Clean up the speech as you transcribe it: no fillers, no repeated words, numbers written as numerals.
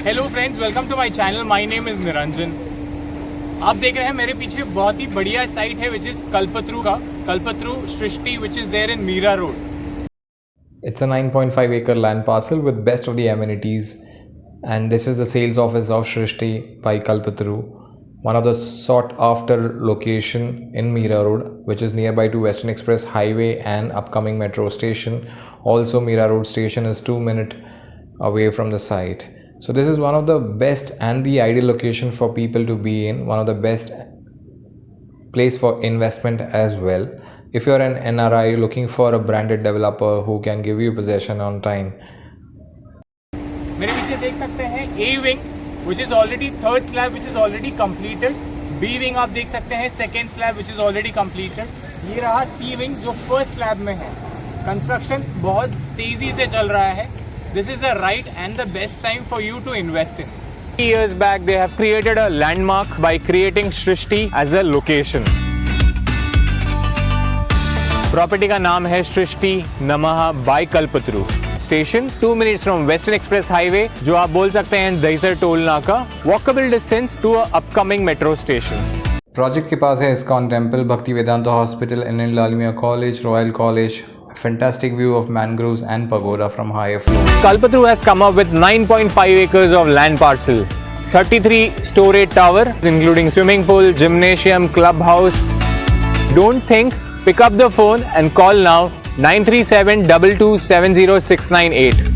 Hello friends, welcome to my channel. My name is Niranjan. आप देख रहे हैं मेरे पीछे बहुत ही बढ़िया साइट है विच इज कल्पतरू का कल्पतरू सृष्टि which is there in miraroad. It's a 9.5 acre land parcel with best of the amenities, and this is the sales office of Srishti by Kalpataru, one of the sought after location in Mira Road, which is nearby to Western Express Highway and upcoming metro station. Also, Mira Road station is 2 minutes away from the site. So this is one of the best and the ideal location for people to be in, one of the best place for investment as well. If you're an NRI looking for a branded developer who can give you possession on time. मेरे पीछे देख सकते हैं A wing which is already third slab which is already completed. B wing आप देख सकते हैं second slab which is already completed. ये रहा C wing जो first slab में है. कंस्ट्रक्शन बहुत तेजी से चल रहा है. This is the right and the best time for you to invest in. 3 years back, they have created a landmark by creating Srishti as a location. Property का नाम है सृष्टि नमः by Kalpataru. Station 2 minutes from Western Express Highway, जो आप बोल सकते हैं Dahisar toll नाका. Walkable distance to upcoming metro station. Project के पास है ISKCON temple, Bhakti Vedanta hospital, NN Lalmiya college, royal college. Fantastic view of mangroves and pagoda from higher floor. Kalpataru has come up with 9.5 acres of land parcel, 33 storage tower including swimming pool, gymnasium, clubhouse. Don't think, pick up the phone and call now 93722 70698.